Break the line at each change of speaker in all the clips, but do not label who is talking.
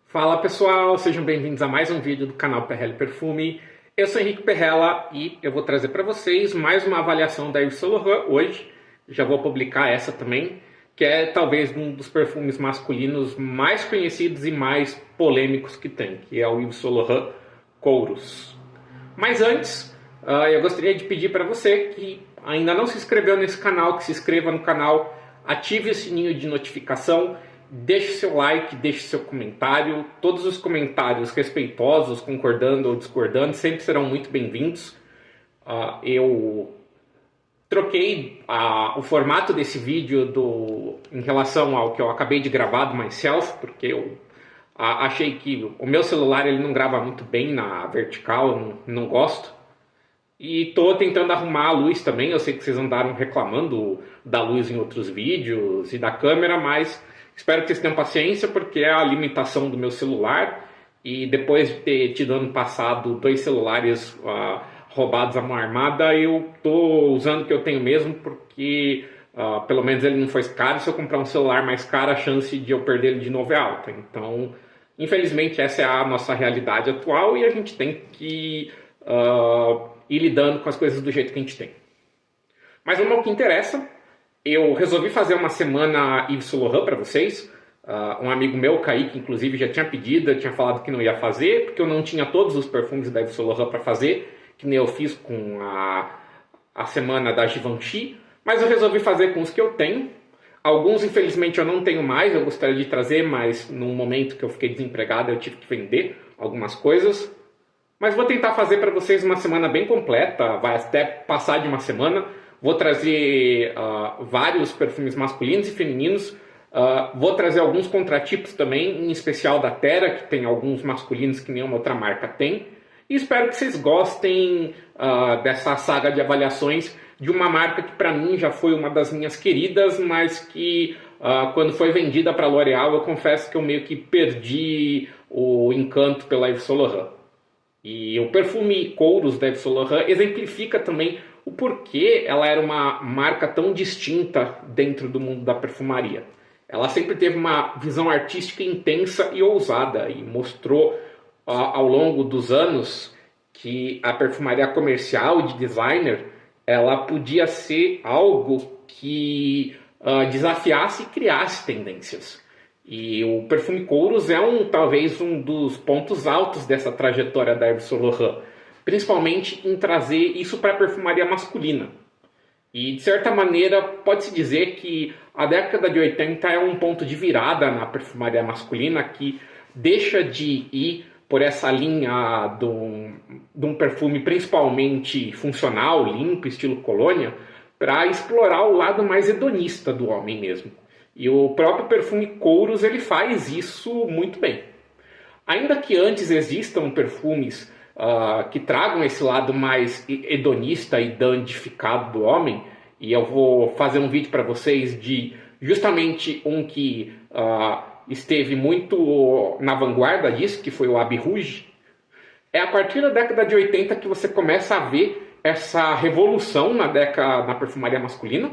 Fala pessoal, sejam bem-vindos a mais um vídeo do canal Perrella Perfume. Eu sou Henrique Perrella e eu vou trazer para vocês mais uma avaliação da Yves Saint Laurent hoje. Já vou publicar essa também, que é talvez um dos perfumes masculinos mais conhecidos e mais polêmicos que tem, que é o Yves Saint Laurent Chorus. Mas antes, eu gostaria de pedir para você que ainda não se inscreveu nesse canal, que se inscreva no canal, ative o sininho de notificação. Deixe seu like, deixe seu comentário. Todos os comentários respeitosos, concordando ou discordando, sempre serão muito bem-vindos. Eu troquei o formato desse vídeo em relação ao que eu acabei de gravar do Myself, porque eu achei que o meu celular ele não grava muito bem na vertical, eu não gosto. E estou tentando arrumar a luz também. Eu sei que vocês andaram reclamando da luz em outros vídeos e da câmera, mas espero que vocês tenham paciência, porque é a limitação do meu celular. E depois de ter tido ano passado 2 celulares roubados à mão armada, eu estou usando o que eu tenho mesmo, porque pelo menos ele não foi caro. Se eu comprar um celular mais caro, a chance de eu perder ele de novo é alta. Então, infelizmente, essa é a nossa realidade atual e a gente tem que ir lidando com as coisas do jeito que a gente tem. Mas vamos ao que interessa. Eu resolvi fazer uma semana Yves Saint Laurent para vocês. Um amigo meu, o Kaique, inclusive, já tinha pedido, eu tinha falado que não ia fazer, porque eu não tinha todos os perfumes da Yves Saint Laurent para fazer, que nem eu fiz com a semana da Givenchy, mas eu resolvi fazer com os que eu tenho. Alguns, infelizmente, eu não tenho mais, eu gostaria de trazer, mas no momento que eu fiquei desempregado, eu tive que vender algumas coisas. Mas vou tentar fazer para vocês uma semana bem completa, vai até passar de uma semana. Vou trazer vários perfumes masculinos e femininos. Vou trazer alguns contratipos também, em especial da Terra, que tem alguns masculinos que nenhuma outra marca tem. E espero que vocês gostem dessa saga de avaliações de uma marca que para mim já foi uma das minhas queridas, mas que quando foi vendida para a L'Oréal, eu confesso que eu meio que perdi o encanto pela Yves Saint Laurent. E o perfume Chorus da Yves Saint Laurent exemplifica também o porquê ela era uma marca tão distinta dentro do mundo da perfumaria. Ela sempre teve uma visão artística intensa e ousada e mostrou ao longo dos anos que a perfumaria comercial e de designer ela podia ser algo que desafiasse e criasse tendências. E o perfume Chorus é talvez um dos pontos altos dessa trajetória da Yves Saint Laurent, principalmente em trazer isso para a perfumaria masculina. E, de certa maneira, pode-se dizer que a década de 80 é um ponto de virada na perfumaria masculina, que deixa de ir por essa linha de um perfume principalmente funcional, limpo, estilo colônia, para explorar o lado mais hedonista do homem mesmo. E o próprio perfume Chorus ele faz isso muito bem. Ainda que antes existam perfumes que tragam esse lado mais hedonista e dandificado do homem, e eu vou fazer um vídeo para vocês de justamente um que esteve muito na vanguarda disso, que foi o Abbey Rouge. É a partir da década de 80 que você começa a ver essa revolução na perfumaria masculina.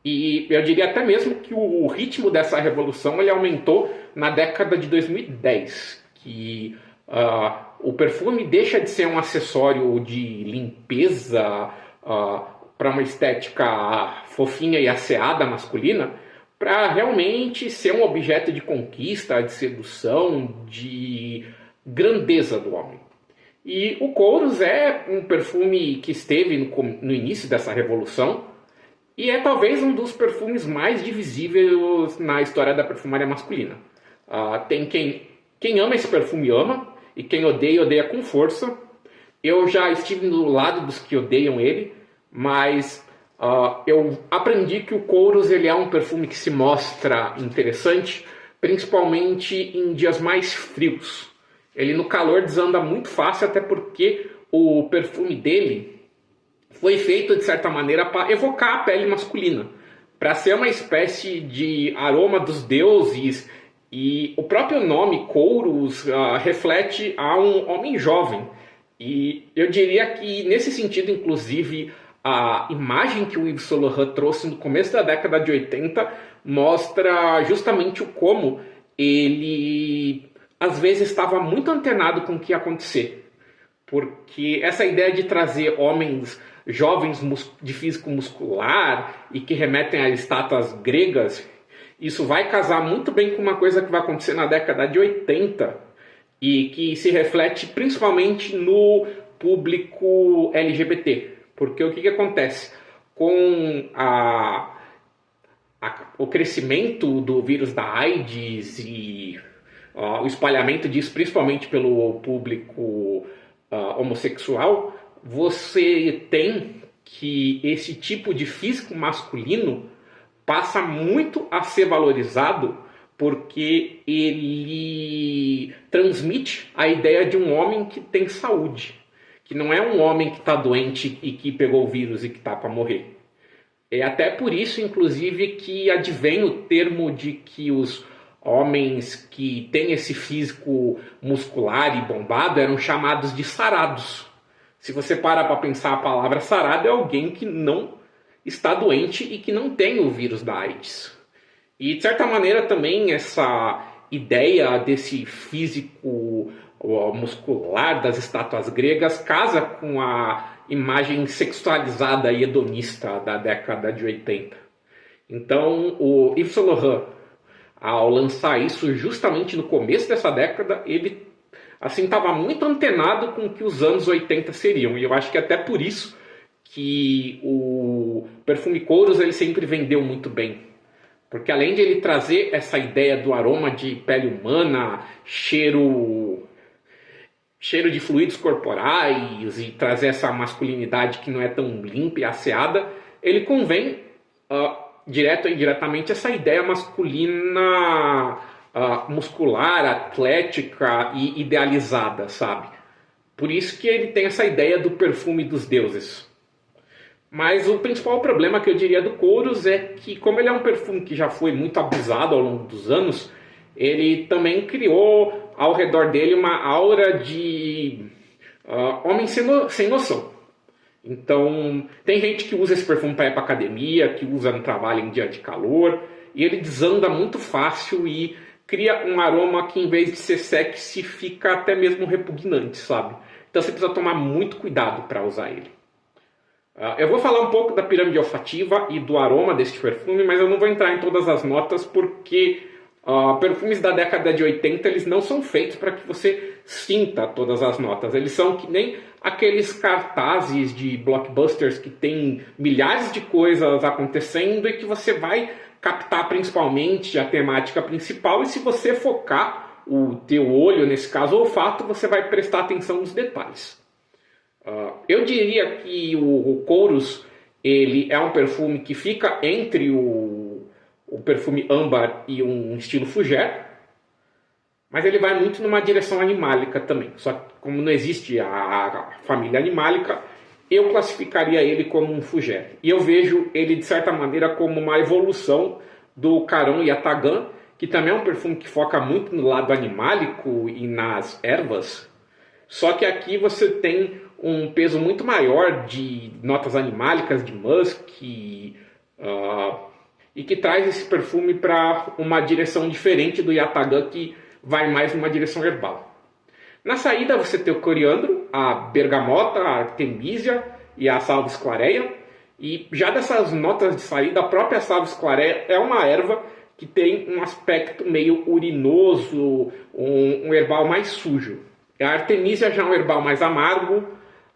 E eu diria até mesmo que o ritmo dessa revolução ele aumentou na década de 2010, que o perfume deixa de ser um acessório de limpeza para uma estética fofinha e asseada masculina, para realmente ser um objeto de conquista, de sedução, de grandeza do homem. E o Chorus é um perfume que esteve no início dessa revolução, e é talvez um dos perfumes mais divisíveis na história da perfumaria masculina. Tem quem ama esse perfume ama, e quem odeia, odeia com força. Eu já estive do lado dos que odeiam ele, mas eu aprendi que o Chorus ele é um perfume que se mostra interessante, principalmente em dias mais frios. Ele no calor desanda muito fácil, até porque o perfume dele foi feito, de certa maneira, para evocar a pele masculina, para ser uma espécie de aroma dos deuses, e o próprio nome Chorus reflete a um homem jovem. E eu diria que, nesse sentido, inclusive, a imagem que o Yves Saint Laurent trouxe no começo da década de 80 mostra justamente como ele às vezes estava muito antenado com o que ia acontecer. Porque essa ideia de trazer homens jovens de físico muscular e que remetem a estátuas gregas, isso vai casar muito bem com uma coisa que vai acontecer na década de 80 e que se reflete principalmente no público LGBT. Porque o que acontece? Com o crescimento do vírus da AIDS e o espalhamento disso, principalmente pelo público homossexual, você tem que esse tipo de físico masculino passa muito a ser valorizado porque ele transmite a ideia de um homem que tem saúde, que não é um homem que está doente e que pegou o vírus e que está para morrer. É até por isso, inclusive, que advém o termo de que os homens que têm esse físico muscular e bombado eram chamados de sarados. Se você parar para pensar, a palavra sarado é alguém que não está doente e que não tem o vírus da AIDS. E, de certa maneira, também essa ideia desse físico muscular das estátuas gregas casa com a imagem sexualizada e hedonista da década de 80. Então, o Yves Saint Laurent, ao lançar isso justamente no começo dessa década, ele assim estava muito antenado com o que os anos 80 seriam. E eu acho que até por isso que o perfume Kouros ele sempre vendeu muito bem. Porque além de ele trazer essa ideia do aroma de pele humana, cheiro de fluidos corporais e trazer essa masculinidade que não é tão limpa e asseada, ele convém direto ou indiretamente essa ideia masculina muscular, atlética e idealizada, sabe? Por isso que ele tem essa ideia do perfume dos deuses. Mas o principal problema que eu diria do Kouros é que, como ele é um perfume que já foi muito abusado ao longo dos anos, ele também criou ao redor dele uma aura de homem sem noção. Então, tem gente que usa esse perfume para ir para academia, que usa no trabalho em dia de calor, e ele desanda muito fácil e cria um aroma que, em vez de ser sexy, fica até mesmo repugnante, sabe? Então você precisa tomar muito cuidado para usar ele. Eu vou falar um pouco da pirâmide olfativa e do aroma deste perfume, mas eu não vou entrar em todas as notas porque perfumes da década de 80 eles não são feitos para que você sinta todas as notas. Eles são que nem aqueles cartazes de blockbusters que tem milhares de coisas acontecendo e que você vai captar principalmente a temática principal, e se você focar o teu olho, nesse caso o olfato, você vai prestar atenção nos detalhes. Eu diria que o Kouros ele é um perfume que fica entre o perfume âmbar e um estilo fougère, mas ele vai muito numa direção animálica também. Só que como não existe a família animálica, eu classificaria ele como um fougère. E eu vejo ele, de certa maneira, como uma evolução do Caron Yataghan, que também é um perfume que foca muito no lado animálico e nas ervas. Só que aqui você tem um peso muito maior de notas animálicas, de musk, e que traz esse perfume para uma direção diferente do Yataghan, que vai mais numa direção herbal. Na saída você tem o coriandro, a bergamota, a artemisia e a salvia clarea. E já dessas notas de saída, a própria salvia clarea é uma erva que tem um aspecto meio urinoso, um herbal mais sujo. A artemisia já é um herbal mais amargo.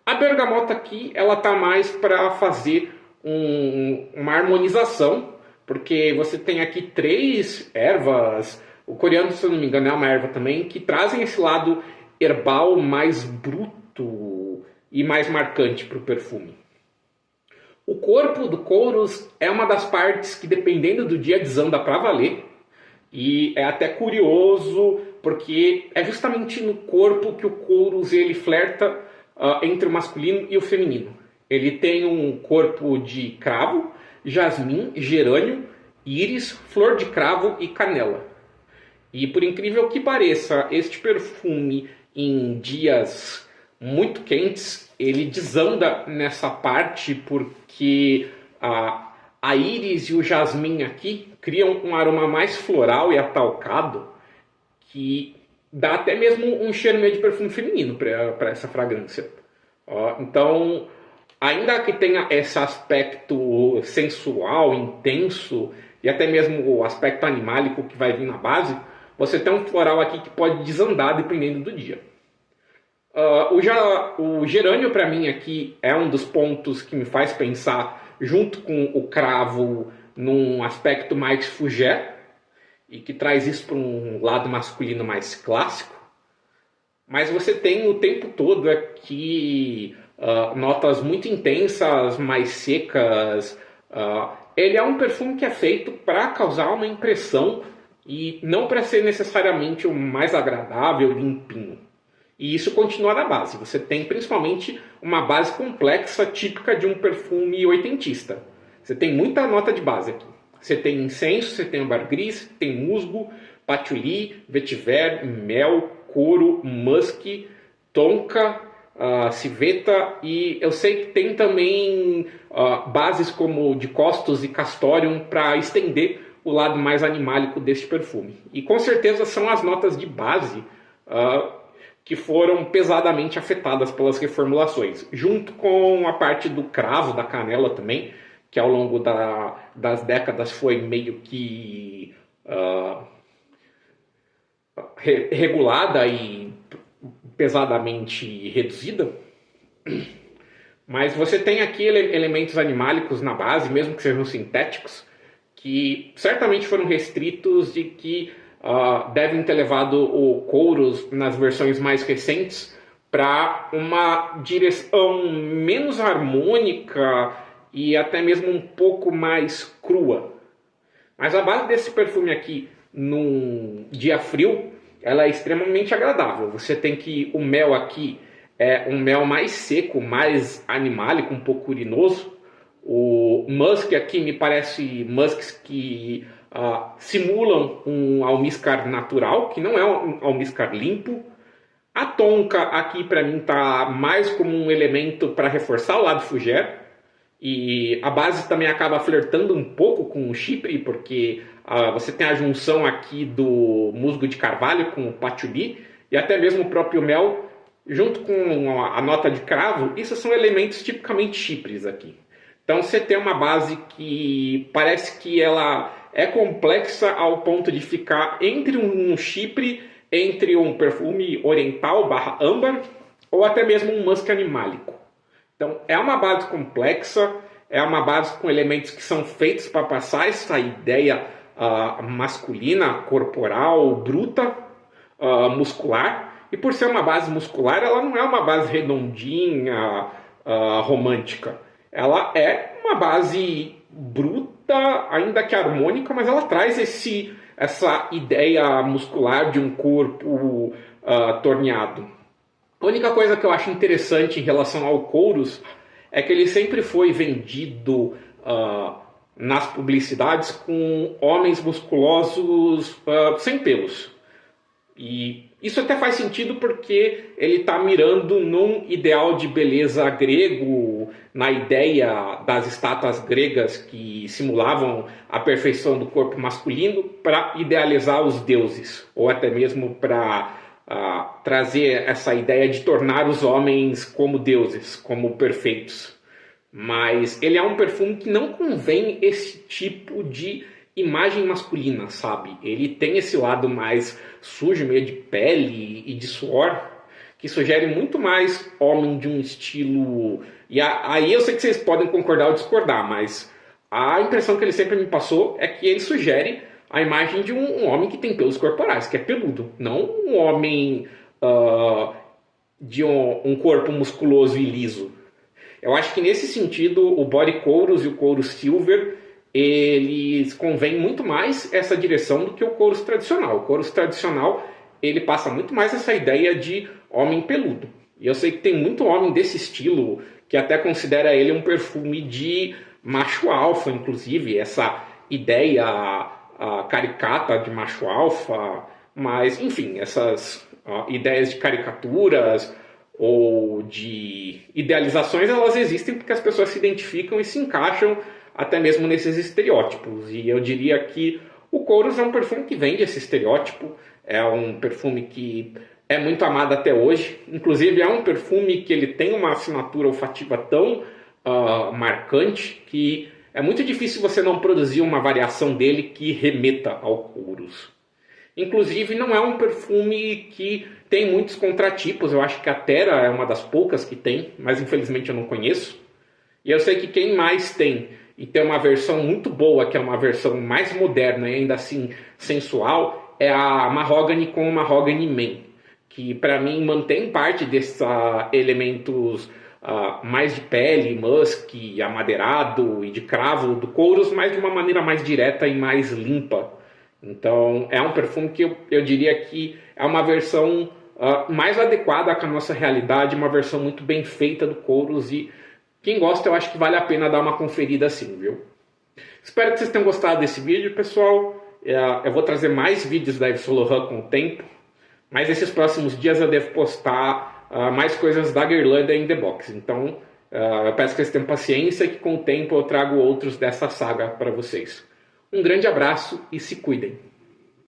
A bergamota aqui, ela tá mais para fazer uma harmonização, porque você tem aqui 3 ervas. O coriandro, se eu não me engano, é uma erva também, que trazem esse lado herbal mais bruto e mais marcante para o perfume. O corpo do Kouros é uma das partes que, dependendo do dia, desanda para valer. E é até curioso, porque é justamente no corpo que o Kouros ele flerta entre o masculino e o feminino. Ele tem um corpo de cravo, jasmim, gerânio, íris, flor de cravo e canela. E por incrível que pareça, este perfume em dias muito quentes, ele desanda nessa parte porque a íris e o jasmim aqui criam um aroma mais floral e atalcado que dá até mesmo um cheiro meio de perfume feminino para essa fragrância. Então, ainda que tenha esse aspecto sensual, intenso, e até mesmo o aspecto animálico que vai vir na base, você tem um floral aqui que pode desandar dependendo do dia. O gerânio, para mim, aqui é um dos pontos que me faz pensar, junto com o cravo, num aspecto mais fougère, e que traz isso para um lado masculino mais clássico. Mas você tem o tempo todo aqui notas muito intensas, mais secas. Ele é um perfume que é feito para causar uma impressão e não para ser necessariamente o mais agradável, limpinho. E isso continua na base. Você tem principalmente uma base complexa, típica de um perfume oitentista. Você tem muita nota de base aqui. Você tem incenso, você tem ambergris, tem musgo, patchouli, vetiver, mel, couro, musk, tonka, civeta, e eu sei que tem também bases como de costos e castoreum para estender o lado mais animálico deste perfume. E com certeza são as notas de base que foram pesadamente afetadas pelas reformulações, junto com a parte do cravo, da canela também, que ao longo das décadas foi meio que regulada e pesadamente reduzida. Mas você tem aqui elementos animálicos na base, mesmo que sejam sintéticos, que certamente foram restritos e que devem ter levado o Kouros, nas versões mais recentes, para uma direção menos harmônica e até mesmo um pouco mais crua. Mas a base desse perfume aqui, num dia frio, ela é extremamente agradável. Você tem que o mel aqui é um mel mais seco, mais animálico, um pouco urinoso. O musk aqui me parece musks que simulam um almíscar natural, que não é um almíscar limpo. A tonka aqui para mim está mais como um elemento para reforçar o lado fougère. E a base também acaba flertando um pouco com o chypre, porque você tem a junção aqui do musgo de carvalho com o patchouli e até mesmo o próprio mel, junto com a nota de cravo. Isso são elementos tipicamente chypres aqui. Então você tem uma base que parece que ela é complexa ao ponto de ficar entre um chypre, entre um perfume oriental / âmbar, ou até mesmo um musk animálico. Então, é uma base complexa, é uma base com elementos que são feitos para passar essa ideia masculina, corporal, bruta, muscular. E por ser uma base muscular, ela não é uma base redondinha, romântica. Ela é uma base bruta, ainda que harmônica, mas ela traz essa ideia muscular de um corpo torneado. A única coisa que eu acho interessante em relação ao Kouros é que ele sempre foi vendido nas publicidades com homens musculosos sem pelos. E isso até faz sentido porque ele está mirando num ideal de beleza grego, na ideia das estátuas gregas que simulavam a perfeição do corpo masculino, para idealizar os deuses, ou até mesmo para trazer essa ideia de tornar os homens como deuses, como perfeitos. Mas ele é um perfume que não convém esse tipo de imagem masculina, sabe? Ele tem esse lado mais sujo, meio de pele e de suor, que sugere muito mais homem de um estilo... E aí eu sei que vocês podem concordar ou discordar, mas a impressão que ele sempre me passou é que ele sugere a imagem de um homem que tem pelos corporais, que é peludo, não um homem de um corpo musculoso e liso. Eu acho que nesse sentido o Body Kouros e o Kouros Silver, eles convêm muito mais essa direção do que o Kouros tradicional. O Kouros tradicional, ele passa muito mais essa ideia de homem peludo. E eu sei que tem muito homem desse estilo que até considera ele um perfume de macho alfa, inclusive, essa ideia caricata de macho alfa, mas enfim, essas ideias de caricaturas ou de idealizações, elas existem porque as pessoas se identificam e se encaixam até mesmo nesses estereótipos. E eu diria que o Kouros é um perfume que vende esse estereótipo, É um perfume que é muito amado até hoje. Inclusive é um perfume que ele tem uma assinatura olfativa tão marcante que é muito difícil você não produzir uma variação dele que remeta ao Kouros. Inclusive não é um perfume que tem muitos contratipos. Eu acho que a Terra é uma das poucas que tem, mas infelizmente eu não conheço. E eu sei que quem mais tem, e tem uma versão muito boa, que é uma versão mais moderna e ainda assim sensual, é a Mahogany com o Mahogany Man, que para mim mantém parte desses elementos mais de pele, musk, amadeirado e de cravo do Kouros, mas de uma maneira mais direta e mais limpa. Então é um perfume que eu diria que é uma versão mais adequada com a nossa realidade, uma versão muito bem feita do Kouros, e quem gosta eu acho que vale a pena dar uma conferida assim, viu? Espero que vocês tenham gostado desse vídeo, pessoal. Eu vou trazer mais vídeos da Yves Saint Laurent com o tempo, mas nesses próximos dias eu devo postar mais coisas da Guerlain in the Box. Então eu peço que vocês tenham paciência, que com o tempo eu trago outros dessa saga para vocês. Um grande abraço e se cuidem!